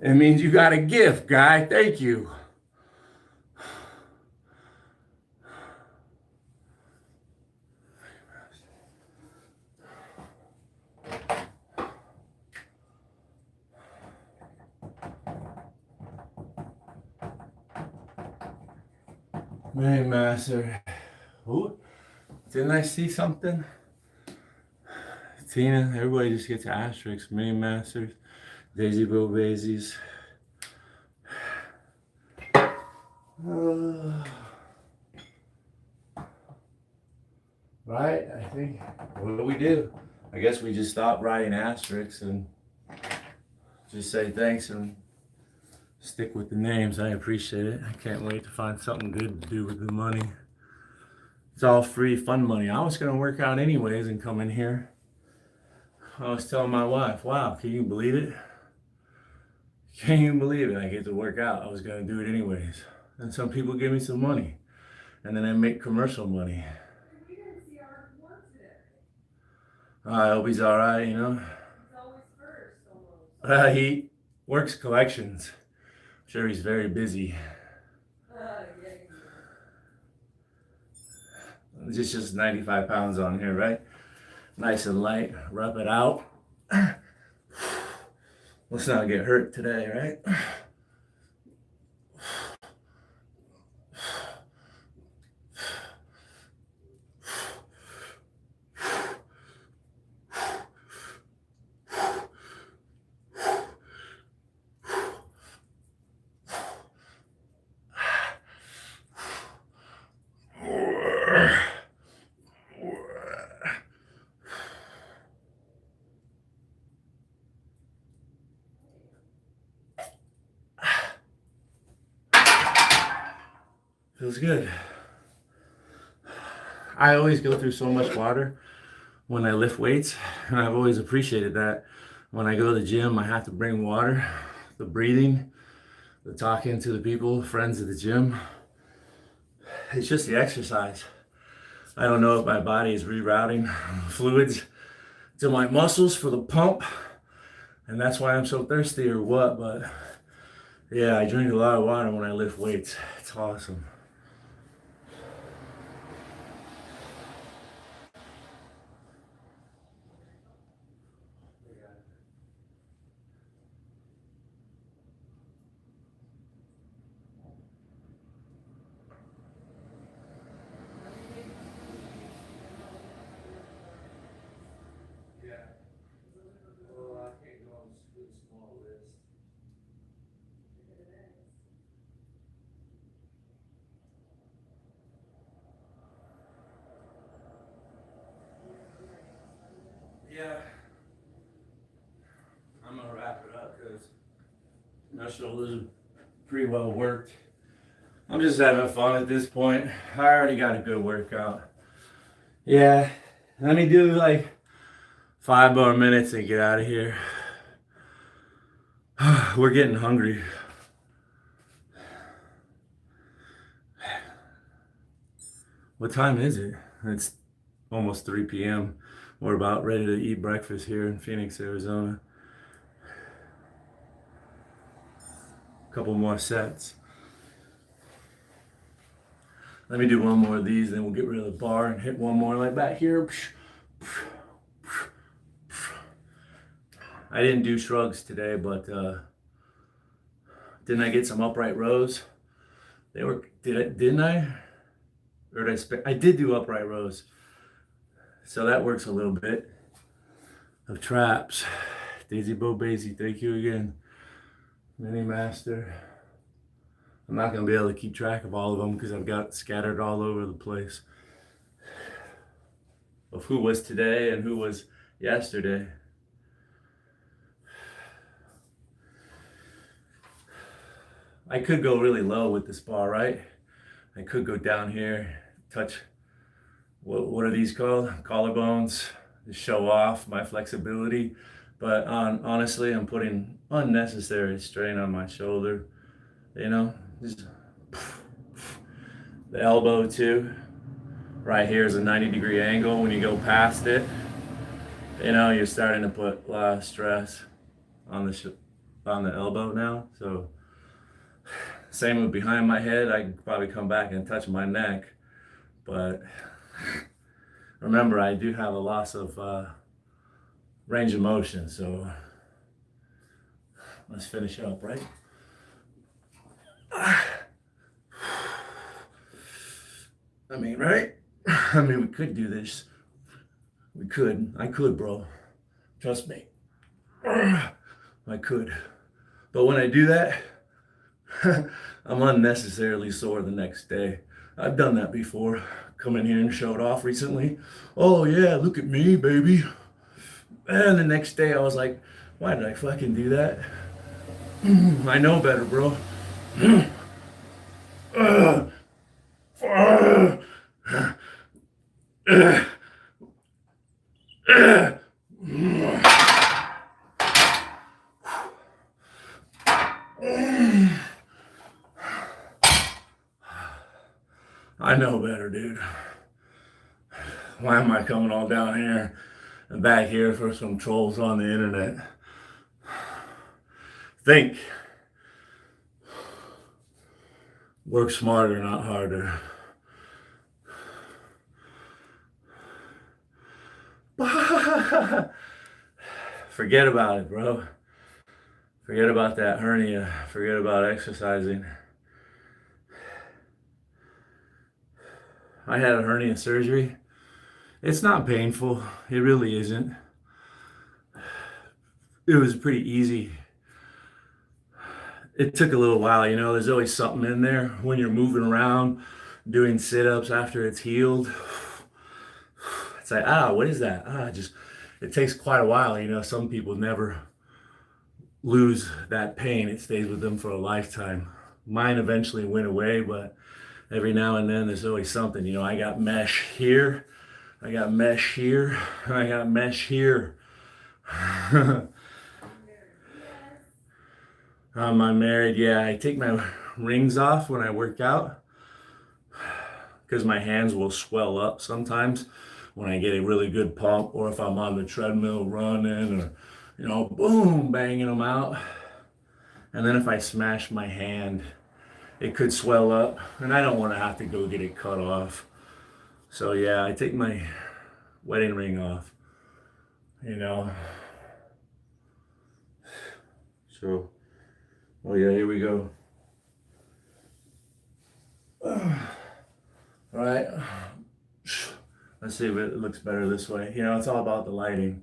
It means you got a gift, guy. Thank you. Man, master. Ooh, didn't I see something? Tina, everybody just gets asterisks. Main masters, Daisy Bo Baisies. Right, I think. What do we do? I guess we just stop writing asterisks and just say thanks and stick with the names. I appreciate it. I can't wait to find something good to do with the money. It's all free, fun money. I was gonna work out anyways and come in here. I was telling my wife, wow, can you believe it? Can you believe it? I get to work out. I was gonna do it anyways. And some people give me some money. And then I make commercial money. We didn't see our work today. I hope he's alright, you know. He's always first, almost. He works collections. I'm sure he's very busy. Yeah. Just 95 pounds on here, right? Nice and light. Rub it out. Let's not get hurt today, right? Feels good. I always go through so much water when I lift weights, and I've always appreciated that. When I go to the gym, I have to bring water, the breathing, the talking to the people, friends at the gym. It's just the exercise. I don't know if my body is rerouting fluids to my muscles for the pump, and that's why I'm so thirsty or what, but yeah, I drink a lot of water when I lift weights. It's awesome. Yeah, I'm gonna wrap it up because my shoulders are pretty well worked. I'm just having fun at this point. I already got a good workout. Yeah, let me do like 5 more minutes and get out of here. We're getting hungry. What time is it? It's almost 3 p.m. We're about ready to eat breakfast here in Phoenix, Arizona. A couple more sets. Let me do one more of these, then we'll get rid of the bar and hit one more like back here. I didn't do shrugs today, but didn't I get some upright rows? They were, didn't I? Or did I did do upright rows. So that works a little bit of traps. Daisy Bo Basie, thank you again. Mini Master. I'm not gonna be able to keep track of all of them because I've got scattered all over the place of who was today and who was yesterday. I could go really low with this bar, right? I could go down here, touch, what are these called? Collarbones, to show off my flexibility. But honestly, I'm putting unnecessary strain on my shoulder. You know, just the elbow too. Right here is a 90-degree angle. When you go past it, you know, you're starting to put a lot of stress on the elbow now. So same with behind my head. I could probably come back and touch my neck, but remember, I do have a loss of range of motion. So let's finish up, right? I mean, right? I mean, we could do this. We could. I could, bro. Trust me. I could. But when I do that, I'm unnecessarily sore the next day. I've done that before. Come in here and showed off recently. Oh yeah, look at me, baby. And the next day I was like, why did I fucking do that? I know better, bro. I know better, dude. Why am I coming all down here and back here for some trolls on the internet? Think. Work smarter, not harder. Forget about it, bro. Forget about that hernia. Forget about exercising. I had a hernia surgery. It's not painful. It really isn't. It was pretty easy. It took a little while, you know, there's always something in there when you're moving around, doing sit-ups after it's healed. It's like, what is that? It takes quite a while, you know. Some people never lose that pain. It stays with them for a lifetime. Mine eventually went away, but every now and then there's always something, you know. I got mesh here, I got mesh here, I got mesh here. I'm married, yeah. I take my rings off when I work out because my hands will swell up sometimes when I get a really good pump, or if I'm on the treadmill running, or, you know, boom, banging them out. And then if I smash my hand, it could swell up, and I don't want to have to go get it cut off. So yeah, I take my wedding ring off, you know. So, oh yeah, here we go. All right. Let's see if it looks better this way. You know, it's all about the lighting.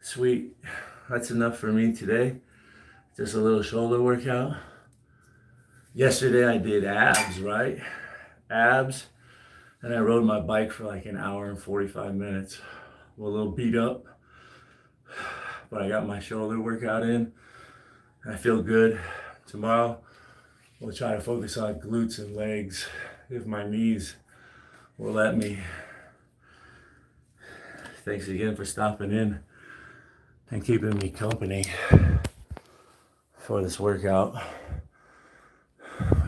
Sweet. That's enough for me today. Just a little shoulder workout. Yesterday I did abs, right? Abs. And I rode my bike for like an hour and 45 minutes. A little beat up. But I got my shoulder workout in. I feel good. Tomorrow we'll try to focus on glutes and legs if my knees will let me. Thanks again for stopping in and keeping me company for this workout.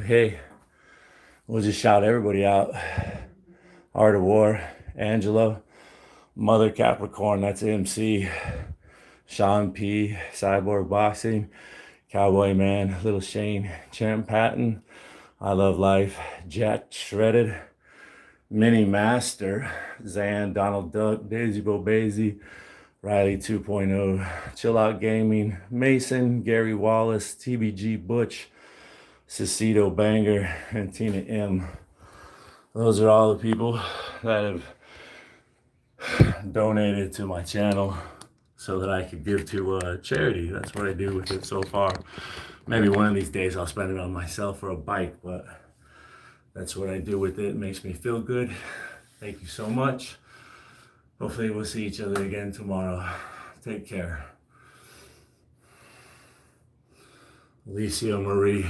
Hey, we'll just shout everybody out. Art of War, Angelo, Mother Capricorn, that's MC, Sean P, Cyborg Boxing, Cowboy Man, Little Shane, Champ Patton, I Love Life, Jack Shredded, Mini Master, Zan, Donald Duck, Daisy Bobazy, Riley 2.0, Chill Out Gaming, Mason, Gary Wallace, TBG Butch, Cicito Banger, and Tina M. Those are all the people that have donated to my channel so that I could give to charity. That's what I do with it so far. Maybe one of these days I'll spend it on myself or a bike, but that's what I do with it. It makes me feel good. Thank you so much. Hopefully we'll see each other again tomorrow. Take care. Alicia Marie.